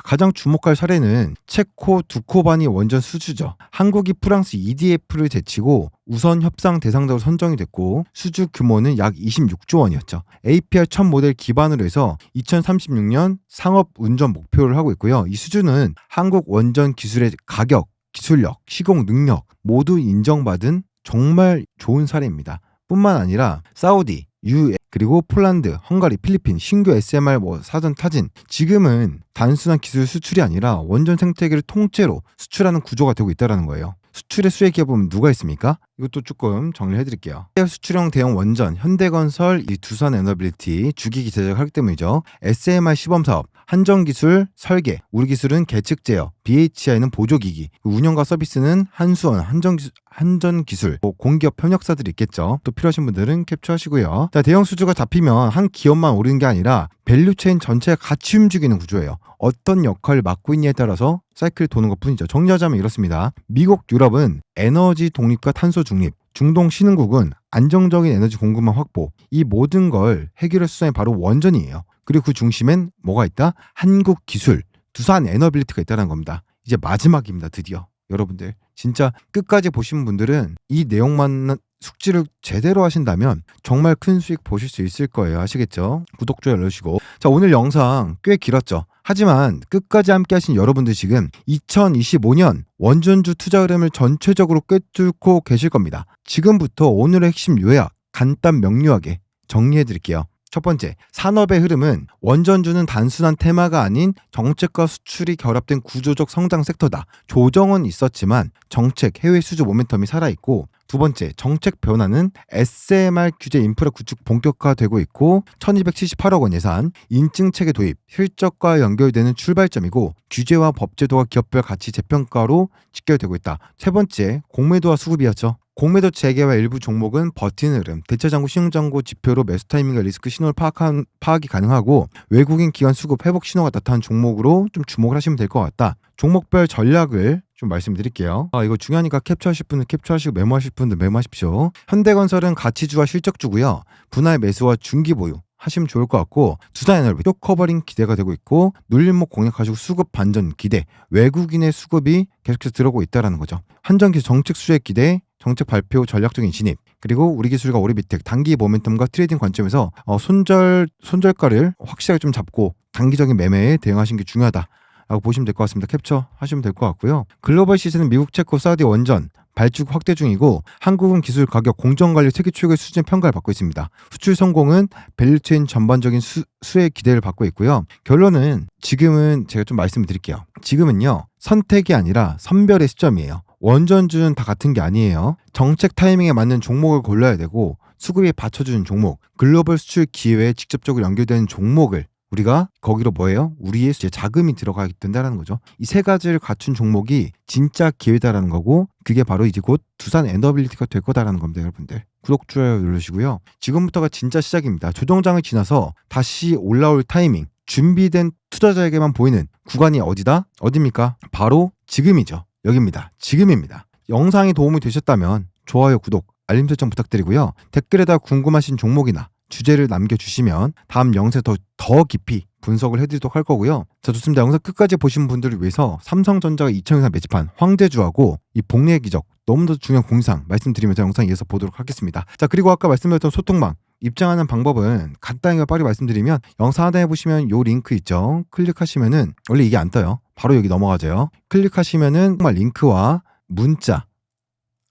Speaker 1: 가장 주목할 사례는 체코 두코바니 원전 수주죠. 한국이 프랑스 EDF를 제치고 우선 협상 대상자로 선정이 됐고 수주 규모는 약 26조 원이었죠. APR 1000 모델 기반으로 해서 2036년 상업 운전 목표를 하고 있고요. 이 수주는 한국 원전 기술의 가격, 기술력, 시공 능력 모두 인정받은 정말 좋은 사례입니다. 뿐만 아니라 사우디, UAE, 그리고 폴란드, 헝가리, 필리핀, 신규 SMR 사전 타진, 지금은 단순한 기술 수출이 아니라 원전 생태계를 통째로 수출하는 구조가 되고 있다는 거예요. 수출의 수혜 기업은 누가 있습니까? 이것도 조금 정리해드릴게요. 수출형 대형 원전, 현대건설, 이 두산 에너빌리티, 주기기 제작하기 때문이죠. SMR 시범사업, 한정기술, 설계, 우리기술은 계측 제어, BHI는 보조기기, 운영과 서비스는 한수원, 한전기술, 공기업 협력사들이 있겠죠. 또 필요하신 분들은 캡처하시고요. 대형 수주가 잡히면 한 기업만 오르는 게 아니라 밸류체인 전체가 같이 움직이는 구조예요. 어떤 역할을 맡고 있냐에 따라서 사이클이 도는 것 뿐이죠. 정리하자면 이렇습니다. 미국, 유럽은 에너지 독립과 탄소 중립, 중동 신흥국은 안정적인 에너지 공급망 확보, 이 모든 걸 해결할 수단이 바로 원전이에요. 그리고 그 중심엔 뭐가 있다? 한국 기술, 두산 에너빌리티가 있다는 겁니다. 이제 마지막입니다. 드디어. 여러분들 진짜 끝까지 보신 분들은 이 내용만 숙지를 제대로 하신다면 정말 큰 수익 보실 수 있을 거예요. 아시겠죠? 구독, 좋아요 눌러주시고. 자, 오늘 영상 꽤 길었죠? 하지만 끝까지 함께 하신 여러분들 지금 2025년 원전주 투자 흐름을 전체적으로 꿰뚫고 계실 겁니다. 지금부터 오늘의 핵심 요약 간단 명료하게 정리해 드릴게요. 첫 번째, 산업의 흐름은 원전주는 단순한 테마가 아닌 정책과 수출이 결합된 구조적 성장 섹터다. 조정은 있었지만 정책, 해외 수주 모멘텀이 살아있고, 두 번째, 정책 변화는 SMR 규제 인프라 구축 본격화되고 있고 1278억 원 예산, 인증체계 도입, 실적과 연결되는 출발점이고 규제와 법제도가 기업별 가치 재평가로 직결되고 있다. 세 번째, 공매도와 수급이었죠. 공매도 재개와 일부 종목은 버티는 흐름, 대차장고, 신용장고 지표로 매수 타이밍과 리스크 신호를 파악이 가능하고 외국인 기관 수급 회복 신호가 나타난 종목으로 좀 주목을 하시면 될 것 같다. 종목별 전략을 좀 말씀드릴게요. 이거 중요하니까 캡처하실 분은 캡처하시고 메모하실 분들 메모하십시오. 현대건설은 가치주와 실적주고요. 분할 매수와 중기 보유, 하시면 좋을 것 같고, 두산에너비 쪽 커버링 기대가 되고 있고, 눌림목 공략하시고 수급 반전 기대, 외국인의 수급이 계속해서 들어오고 있다는 거죠. 한전기술 정책 수혜 기대, 정책 발표 전략적인 진입, 그리고 우리 기술과 오리비텍 단기 모멘텀과 트레이딩 관점에서 손절가를 확실하게 좀 잡고 단기적인 매매에 대응하시는 게 중요하다라고 보시면 될 것 같습니다. 캡처 하시면 될 것 같고요. 글로벌 시세는 미국, 체코, 사우디 원전 발주국 확대 중이고, 한국은 기술 가격 공정관리 세계 최고의 수준 평가를 받고 있습니다. 수출 성공은 밸류체인 전반적인 수혜 기대를 받고 있고요. 결론은 지금은 제가 좀 말씀을 드릴게요. 지금은요, 선택이 아니라 선별의 시점이에요. 원전주는 다 같은 게 아니에요. 정책 타이밍에 맞는 종목을 골라야 되고, 수급에 받쳐주는 종목, 글로벌 수출 기회에 직접적으로 연결되는 종목을 우리가 거기로 뭐예요? 우리의 자금이 들어가게 된다는 거죠. 이 세 가지를 갖춘 종목이 진짜 기회다라는 거고, 그게 바로 이제 곧 두산 에너빌리티가 될 거다라는 겁니다. 여러분들 구독, 좋아요 누르시고요. 지금부터가 진짜 시작입니다. 조정장을 지나서 다시 올라올 타이밍, 준비된 투자자에게만 보이는 구간이 어디입니까? 바로 지금이죠. 여기입니다. 지금입니다. 영상이 도움이 되셨다면 좋아요, 구독, 알림 설정 부탁드리고요. 댓글에다 궁금하신 종목이나 주제를 남겨주시면 다음 영상에 더 깊이 분석을 해드리도록 할 거고요. 자, 좋습니다. 영상 끝까지 보신 분들을 위해서 삼성전자가 2천 이상 매집한 황제주하고 이 복리의 기적, 너무 더 중요한 공상 말씀드리면서 영상 이어서 보도록 하겠습니다. 자, 그리고 아까 말씀드렸던 소통망 입장하는 방법은 간단하게 빨리 말씀드리면, 영상 하단에 보시면 요 링크 있죠. 클릭하시면은 원래 이게 안 떠요. 바로 여기 넘어가죠. 클릭하시면은 정말 링크와 문자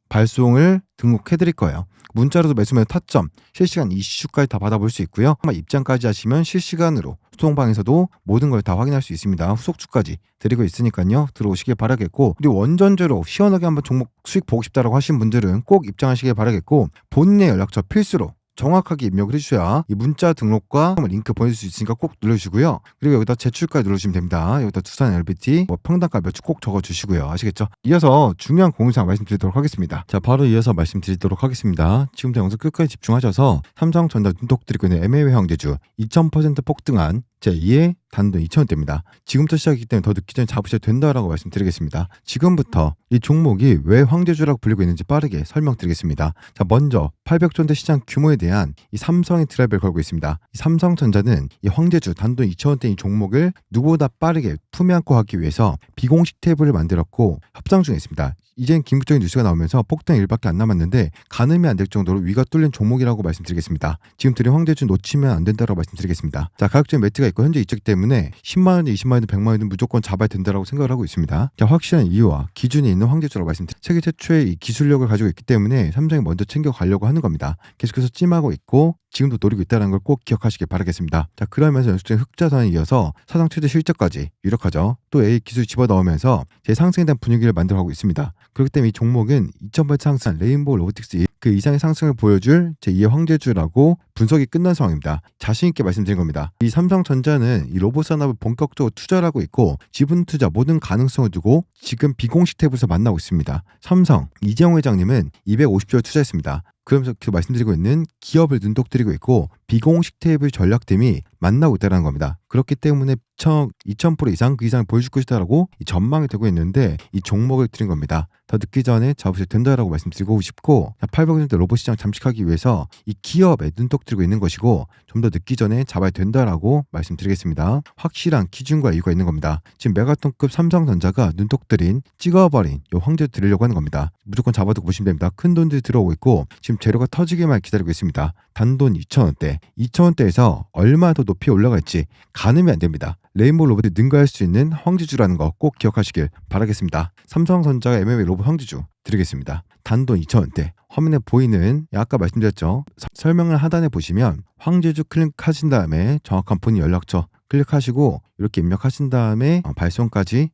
Speaker 1: 발송을 등록해 드릴 거예요. 문자로도 매수매도 타점, 실시간 이슈까지 다 받아볼 수 있고요. 입장까지 하시면 실시간으로 소통방에서도 모든 걸 다 확인할 수 있습니다. 후속주까지 드리고 있으니까요. 들어오시길 바라겠고, 그리고 원전주로 시원하게 한번 종목 수익 보고 싶다라고 하신 분들은 꼭 입장하시길 바라겠고, 본인의 연락처 필수로 정확하게 입력을 해주셔야 이 문자 등록과 링크 보내줄 수 있으니까 꼭 눌러주시고요. 그리고 여기다 제출까지 눌러주시면 됩니다. 여기다 두산 LBT 평단가 몇 주 꼭 적어주시고요. 아시겠죠? 이어서 중요한 공유사항 말씀드리도록 하겠습니다. 자, 바로 이어서 말씀드리도록 하겠습니다. 지금부터 영상 끝까지 집중하셔서 삼성전자 눈독 드리고 있는 애매외 황제주 2000% 폭등한 제2의 단돈 2,000원대입니다. 지금부터 시작이기 때문에 더 늦기 전에 잡으셔도 된다라고 말씀드리겠습니다. 지금부터 이 종목이 왜 황제주라고 불리고 있는지 빠르게 설명드리겠습니다. 자, 먼저 800조원대 시장 규모에 대한 이 삼성의 드라이브를 걸고 있습니다. 이 삼성전자는 이 황제주 단돈 2,000원대 이 종목을 누구보다 빠르게 품에 안고 하기 위해서 비공식 탭을 만들었고 협상 중에 있습니다. 이젠 긴급적인 뉴스가 나오면서 폭등 일밖에 안 남았는데 가늠이 안 될 정도로 위가 뚫린 종목이라고 말씀드리겠습니다. 지금 드린 황제주 놓치면 안 된다고 말씀드리겠습니다. 자, 가격적인 매트가 있고 현재 이쪽 때문에 10만원, 20만원, 100만원은 무조건 잡아야 된다고 생각을 하고 있습니다. 자, 확실한 이유와 기준이 있는 황제주라고 말씀드립니다. 세계 최초의 이 기술력을 가지고 있기 때문에 삼성이 먼저 챙겨가려고 하는 겁니다. 계속해서 찜하고 있고 지금도 노리고 있다는 걸 꼭 기억하시길 바라겠습니다. 자, 그러면서 연속적인 흑자선에 이어서 사상 최대 실적까지 유력하죠. 또 A 기술 집어넣으면서 재상승에 대한 분위기를 만들어가고 있습니다. 그렇기 때문에 이 종목은 2000% 상승한 레인보우 로보틱스 그 이상의 상승을 보여줄 제2의 황제주라고 분석이 끝난 상황입니다. 자신있게 말씀드린 겁니다. 이 삼성전자는 이 로봇 산업을 본격적으로 투자를 하고 있고 지분 투자 모든 가능성을 두고 지금 비공식 탭에서 만나고 있습니다. 삼성 이재용 회장님은 250조를 투자했습니다. 그러면서 그 말씀드리고 있는 기업을 눈독들이고 있고 비공식 테이블 전략팀이 만나고 있다는 겁니다. 그렇기 때문에 2000% 이상 그 이상을 보여줄 것이다라고 전망이 되고 있는데 이 종목을 드린 겁니다. 더 늦기 전에 잡으셔도 된다라고 말씀드리고 싶고 800% 로봇 시장 잠식하기 위해서 이 기업에 눈독 들이고 있는 것이고 좀 더 늦기 전에 잡아야 된다라고 말씀드리겠습니다. 확실한 기준과 이유가 있는 겁니다. 지금 메가톤급 삼성전자가 눈독 들인 찍어버린 이 황제 드리려고 하는 겁니다. 무조건 잡아두고 보시면 됩니다. 큰 돈들이 들어오고 있고 지금 재료가 터지기만 기다리고 있습니다. 단돈 2,000원대 2,000원대에서 얼마 더 높이 올라갈지 가늠이 안 됩니다. 레인보우 로봇이 능가할 수 있는 황제주라는 거 꼭 기억하시길 바라겠습니다. 삼성전자가 MMA 로봇 황제주 드리겠습니다. 단돈 2,000원대 화면에 보이는 아까 말씀드렸죠. 설명을 하단에 보시면 황제주 클릭하신 다음에 정확한 본인 연락처 클릭하시고 이렇게 입력하신 다음에 발송까지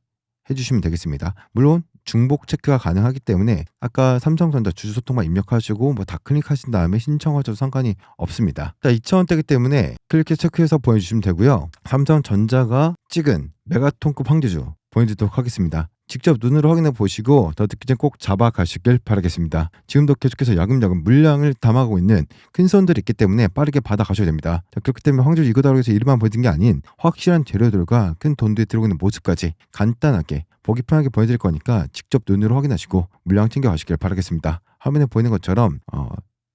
Speaker 1: 해주시면 되겠습니다. 물론 중복 체크가 가능하기 때문에 아까 삼성전자 주주 소통만 입력하시고 다 클릭하신 다음에 신청하셔도 상관이 없습니다. 자, 2,000원대이기 때문에 클릭해 체크해서 보내주시면 되고요. 삼성전자가 찍은 메가톤급 황제주 보내드리도록 하겠습니다. 직접 눈으로 확인해 보시고 더 늦기 전에 꼭 잡아가시길 바라겠습니다. 지금도 계속해서 야금야금 물량을 담아가고 있는 큰 손들이 있기 때문에 빠르게 받아가셔야 됩니다. 자, 그렇기 때문에 황제주 이거다라고 해서 이름만 보여드린 게 아닌 확실한 재료들과 큰 돈들이 들어오고 있는 모습까지 간단하게 보기 편하게 보여드릴 거니까 직접 눈으로 확인하시고 물량 챙겨가시길 바라겠습니다. 화면에 보이는 것처럼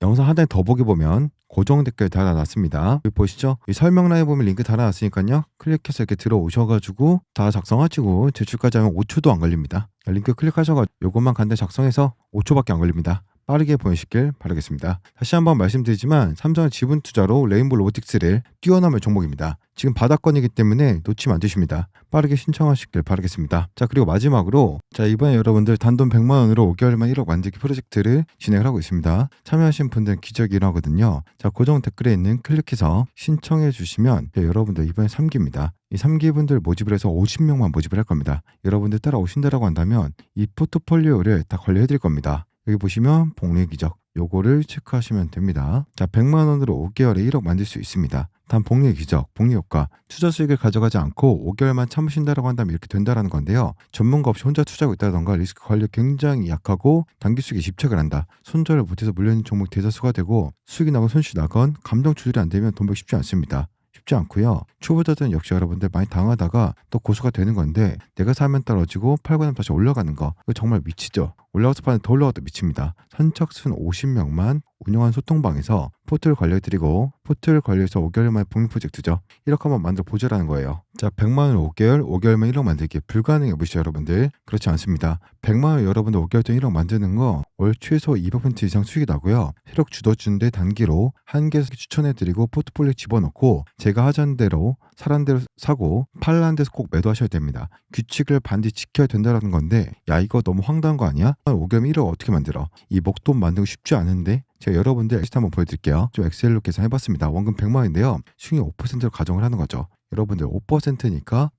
Speaker 1: 영상 하단에 더보기 보면 고정 댓글 달아놨습니다. 여기 보시죠? 이 설명란에 보면 링크 달아놨으니까요. 클릭해서 이렇게 들어오셔가지고 다 작성하시고 제출까지 하면 5초도 안 걸립니다. 링크 클릭하셔가지고 요것만 간단히 작성해서 5초밖에 안 걸립니다. 빠르게 보내시길 바라겠습니다. 다시 한번 말씀드리지만 삼성은 지분 투자로 레인보우 로보틱스를 뛰어넘을 종목입니다. 지금 바닥권이기 때문에 놓치면 안 되십니다. 빠르게 신청하시길 바라겠습니다. 자, 그리고 마지막으로 이번에 여러분들 단돈 100만 원으로 5개월만 1억 만들기 프로젝트를 진행을 하고 있습니다. 참여하신 분들은 기적이 일어나거든요. 자, 고정 댓글에 있는 클릭해서 신청해 주시면 여러분들 이번에 3기입니다. 이 3기 분들 모집을 해서 50명만 모집을 할 겁니다. 여러분들 따라오신다라고 한다면 이 포트폴리오를 다 관리해 드릴 겁니다. 여기 보시면 복리의 기적 요거를 체크하시면 됩니다. 자, 100만 원으로 5개월에 1억 만들 수 있습니다. 단 복리의 기적, 복리 효과, 투자 수익을 가져가지 않고 5개월만 참으신다라고 한다면 이렇게 된다라는 건데요. 전문가 없이 혼자 투자하고 있다던가 리스크 관리 굉장히 약하고 단기 수익에 집착을 한다. 손절을 못해서 물려있는 종목 대다수가 되고 수익이 나건 손실이 나건 감정 조절이 안 되면 돈 벌기 쉽지 않습니다. 쉽지 않고요. 초보자들은 역시 여러분들 많이 당하다가 또 고수가 되는 건데 내가 사면 떨어지고 팔고 나면 다시 올라가는 거 이거 정말 미치죠. 올라가서 파는 더 올라가도 미칩니다. 선착순 50명만 운영한 소통방에서 포트를 관리해드리고 포트를 관리해서 5개월 만에 복리 프로젝트죠. 1억 한번 만들어 보자라는 거예요. 자, 100만 원 5개월, 5개월만 1억 만들기 불가능해 보시죠 여러분들. 그렇지 않습니다. 100만 원 여러분들 5개월 동안 1억 만드는 거 월 최소 200% 이상 수익이 나고요. 세력 주도주인데 단기로 한 개씩 추천해드리고 포트폴리오에 집어넣고 제가 하자는 대로 사라는 대로 사고 팔라는 데서 꼭 매도하셔야 됩니다. 규칙을 반드시 지켜야 된다는 건데 야 이거 너무 황당한 거 아니야? 5개월이면 1억 어떻게 만들어? 이 목돈 만들고 쉽지 않은데 제가 여러분들 엑셀 한번 보여드릴게요. 좀 엑셀로 계산해봤습니다. 원금 100만 원인데요. 수익이 5%로 가정을 하는 거죠. 여러분들 5%니까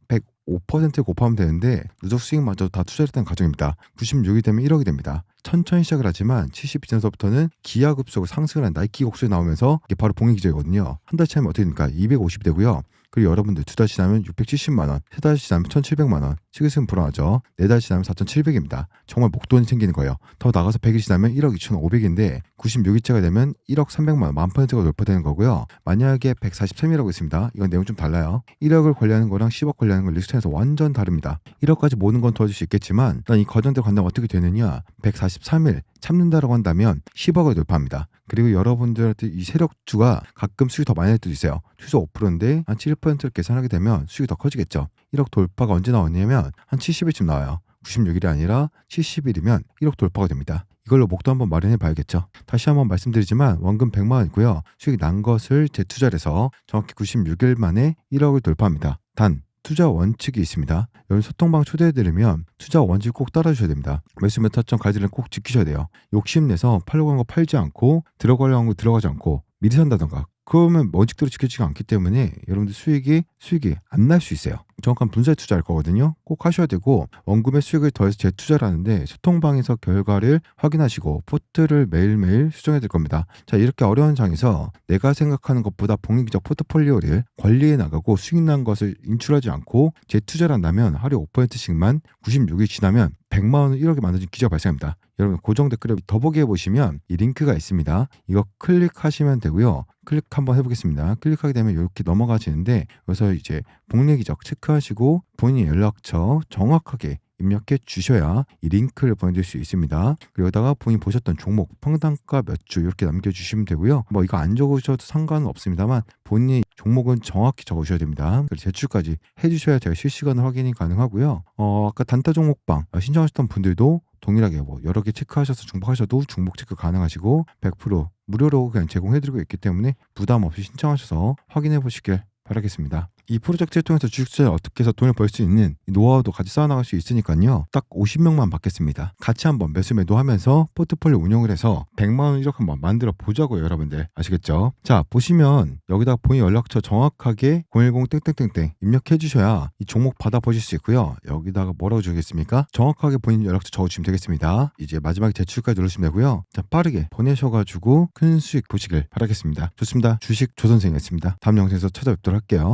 Speaker 1: 105% 곱하면 되는데 누적 수익마저 다 투자했다는 가정입니다. 96이 되면 1억이 됩니다. 천천히 시작을 하지만 70%부터는 기하급수로 상승을 한 나이키 곡선이 나오면서 이게 바로 봉의 기적이거든요. 한 달 차이면 어떻게 됩니까? 250이 되고요. 그리고 여러분들 2달 지나면 670만 원, 3달 지나면 1,700만 원, 지금 불안하죠. 4달 지나면 4,700입니다. 정말 목돈이 생기는 거예요. 더 나가서 100일 지나면 1억 2,500인데 96일째가 되면 1억 300만 원, 1000%가 돌파되는 거고요. 만약에 143이라고 있습니다. 이건 내용 좀 달라요. 1억을 관리하는 거랑 10억 관리하는 건 리스크 차이에서 완전 다릅니다. 1억까지 모으는 건 도와줄 수 있겠지만 난 이 과정대로 간다면 어떻게 되느냐? 143일 참는다라고 한다면 10억을 돌파합니다. 그리고 여러분들한테 이 세력주가 가끔 수익이 더 많이 날 때도 있어요. 최소 5%인데 한 7%를 계산하게 되면 수익이 더 커지겠죠. 1억 돌파가 언제 나오냐면 한 70일쯤 나와요. 96일이 아니라 70일이면 1억 돌파가 됩니다. 이걸로 목도 한번 마련해 봐야겠죠. 다시 한번 말씀드리지만 원금 100만 원이고요. 수익이 난 것을 재투자를 해서 정확히 96일 만에 1억을 돌파합니다. 단 투자 원칙이 있습니다. 여기 소통방 초대해드리면 투자 원칙 꼭 따라주셔야 됩니다. 매수 몇 타점 가이드를 꼭 지키셔야 돼요. 욕심내서 팔려고 한 거 팔지 않고 들어가려고 한 거 들어가지 않고 미리 산다던가 그러면 원칙대로 지켜지지 않기 때문에 여러분들 수익이 안 날 수 있어요. 정확한 분산 투자할 거거든요. 꼭 하셔야 되고 원금의 수익을 더해서 재투자를 하는데 소통방에서 결과를 확인하시고 포트를 매일매일 수정해 될 겁니다. 자, 이렇게 어려운 장에서 내가 생각하는 것보다 복리기적 포트폴리오를 관리해 나가고 수익 난 것을 인출하지 않고 재투자를 한다면 하루에 5%씩만 96일 지나면 100만 원을 1억에 만드는 기적이 발생합니다. 여러분 고정 댓글에 더보기 해보시면 이 링크가 있습니다. 이거 클릭하시면 되고요. 클릭 한번 해보겠습니다. 클릭하게 되면 이렇게 넘어가시는데 여기서 이제 복리기적 체크하시고 본인 연락처 정확하게 입력해 주셔야 이 링크를 보내드릴 수 있습니다. 그리고 여기다가 본인이 보셨던 종목, 평단가 몇 주 이렇게 남겨주시면 되고요. 뭐 이거 안 적으셔도 상관은 없습니다만 본인이 종목은 정확히 적으셔야 됩니다. 그리고 제출까지 해주셔야 제가 실시간으로 확인이 가능하고요. 아까 단타 종목방 신청하셨던 분들도 동일하게 뭐 여러 개 체크하셔서 중복하셔도 중복 체크 가능하시고 100% 무료로 그냥 제공해드리고 있기 때문에 부담 없이 신청하셔서 확인해 보시길 바라겠습니다. 이 프로젝트를 통해서 주식 투자를 어떻게 해서 돈을 벌 수 있는 노하우도 같이 쌓아나갈 수 있으니까요. 딱 50명만 받겠습니다. 같이 한번 매수 매도하면서 포트폴리오 운영을 해서 100만 원 1억 한번 만들어 보자고요. 여러분들 아시겠죠? 자, 보시면 여기다가 본인 연락처 정확하게 010 땡땡땡땡 입력해 주셔야 이 종목 받아보실 수 있고요. 여기다가 뭐라고 적겠습니까? 정확하게 본인 연락처 적어주시면 되겠습니다. 이제 마지막에 제출까지 누르시면 되고요. 자, 빠르게 보내셔가지고 큰 수익 보시길 바라겠습니다. 좋습니다. 주식 조선생이었습니다. 다음 영상에서 찾아뵙도록 할게요.